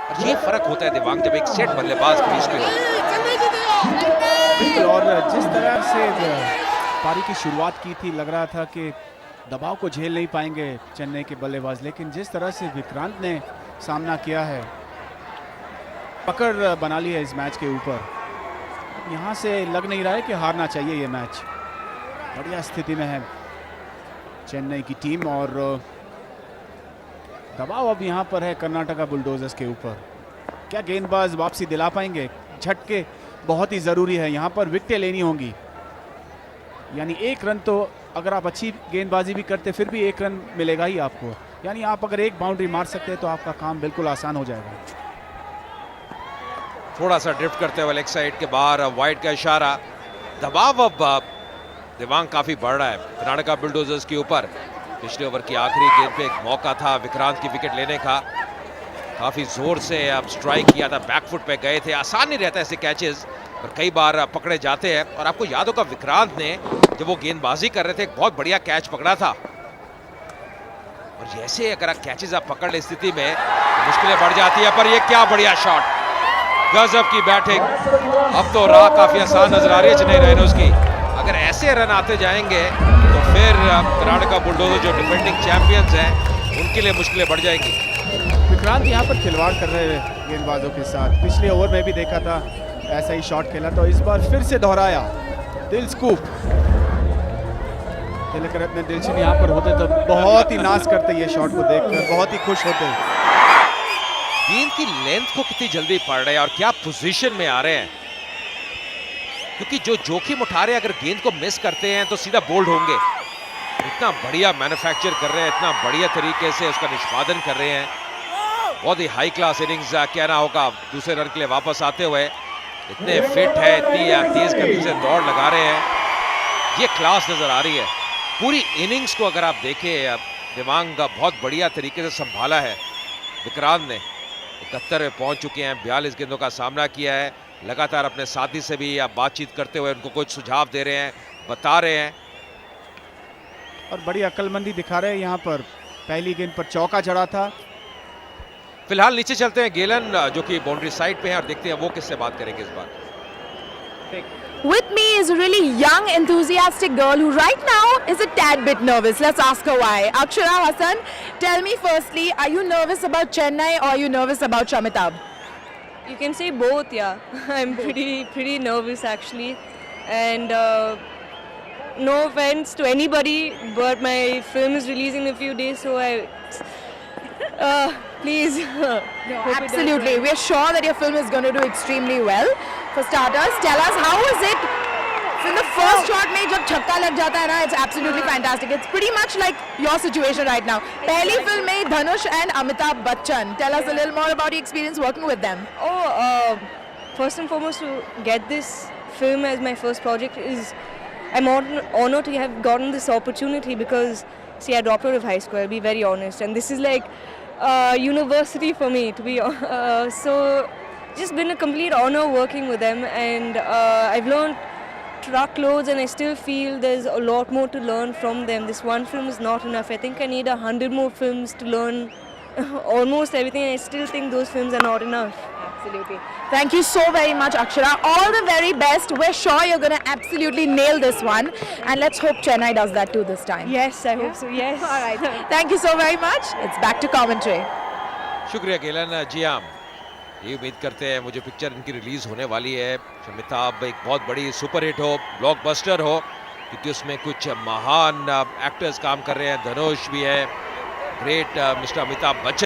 और ये फर्क होता है दिमाग जब एक सेट बल्लेबाज क्रीज पे हो। और जिस तरह से पारी की शुरुआत की थी, लग रहा था कि दबाव को झेल नहीं पाएंगे चेन्नई के बल्लेबाज, लेकिन जिस तरह से विक्रांत ने सामना किया है, पकड़ बना ली है इस मैच के ऊपर, यहाँ से लग नहीं रहा है कि हारना चाहिए ये मैच। बढ़िया स्थिति में है चेन्नई की टीम और दबाव अब यहाँ पर है कर्नाटका बुलडोजर्स के ऊपर। क्या गेंदबाज वापसी दिला पाएंगे? झटके बहुत ही ज़रूरी है, यहाँ पर विकेटें लेनी होंगी। यानी एक रन तो अगर आप अच्छी गेंदबाजी भी करते फिर भी एक रन मिलेगा ही आपको। यानी आप अगर एक बाउंड्री मार सकते हैं तो आपका काम बिल्कुल आसान हो जाएगा। थोड़ा सा ड्रिफ्ट करते हुए लेग साइड के बाहर वाइड का इशारा। दबाव अब दिमाग काफी बढ़ रहा है कर्नाटका बुलडोजर्स के ऊपर। पिछले ओवर की आखिरी गेंद पे एक मौका था विक्रांत की विकेट लेने का, काफी जोर से अब स्ट्राइक किया था, बैकफुट पे गए थे। आसान नहीं रहता ऐसे कैचेस, पर कई बार पकड़े जाते हैं। और आपको याद होगा विक्रांत ने जब वो गेंदबाजी कर रहे थे एक बहुत बढ़िया कैच पकड़ा था। और जैसे अगर आप कैचेस आप पकड़ ले स्थिति में तो मुश्किलें बढ़ जाती है। पर ये क्या बढ़िया शॉट, गजब की बैटिंग। अब तो राह काफी आसान नजर आ रही है चेन्नई राइनोज की। अगर ऐसे रन आते जाएंगे तो फिर कर्नाटका बुलडोजर जो डिफेंडिंग चैंपियंस हैं उनके लिए मुश्किलें बढ़ जाएंगी। विक्रांत यहाँ पर खिलवाड़ कर रहे हैं गेंदबाजों के साथ। पिछले ओवर में भी देखा था ऐसा ही शॉट खेला, तो इस बार फिर से दोहराया। दिल स्कूप तिलक रत्न दिलशन यहाँ पर होते तो बहुत ही नाज करते ये शॉट को देखकर, बहुत ही खुश होते। गेंद की लेंथ को कितनी जल्दी पड़ रहे हैं और क्या पोजीशन में आ रहे हैं, क्योंकि जो जोखिम उठा रहे हैं अगर गेंद को मिस करते हैं तो सीधा बोल्ड होंगे। इतना बढ़िया मैन्युफैक्चर कर रहे हैं, इतना बढ़िया तरीके से उसका निष्पादन कर रहे हैं। बहुत ही हाई क्लास इनिंग्स कहना होगा दूसरे रन के लिए वापस आते हुए। इतने फिट है, इतनी तेज गति से दौड़ लगा रहे हैं, ये क्लास नजर आ रही है। पूरी इनिंग्स को अगर आप देखें, दिमाग का बहुत बढ़िया तरीके से संभाला है विक्रांत ने। 71 में पहुंच चुके हैं, 42 गेंदों का सामना किया है। लगातार अपने साथी से भी आप बातचीत करते हुए उनको कुछ सुझाव दे रहे हैं, बता रहे हैं और बड़ी अक्लमंदी दिखा रहे हैं यहाँ पर। पहली गेंद पर चौका चढ़ा था। फिलहाल नीचे चलते हैं गेलन जो कि बाउंड्री साइड पे है और देखते हैं वो किससे बात करेंगे इस बार। With me is a really young, enthusiastic girl who right now is a tad bit nervous. Let's ask her why. Akshara Hassan, tell me firstly, are you nervous about Chennai or are you nervous about Shamitab? You can say both, yeah. I'm pretty nervous actually, and no offense to anybody, but my film is releasing in a few days, so please. No, absolutely. We're sure that your film is going to do extremely well. For starters, tell us how is it from the first shot में जब छक्का लग जाता है ना, it's absolutely fantastic. It's pretty much like your situation right now. पहली film में धनुष and Amitabh Bachchan. Tell us a little more about your experience working with them. First and foremost, to get this film as my first project is, I'm honored to have gotten this opportunity because, see, I dropped out of high school, I'll be very honest, and this is like university for me, to be so just been a complete honor working with them, and I've learned truckloads, and I still feel there's a lot more to learn from them. This one film is not enough. I think I need 100 more films to learn almost everything, and I still think those films are not enough. Absolutely. Thank you so very much, Akshara. All the very best. We're sure you're going to absolutely nail this one, and let's hope Chennai does that too this time. Yes, I hope so. Yes. All right. Thank you so very much. It's back to commentary. शुक्रिया गेलन जी। हम ये उम्मीद करते हैं मुझे picture इनकी release होने वाली है, शमिताब एक बहुत बड़ी सुपर हिट हो, ब्लॉकबस्टर हो, क्योंकि उसमें कुछ महान एक्टर्स काम कर रहे हैं। धनुष भी है, ग्रेट मिस्टर अमिताभ बच्चन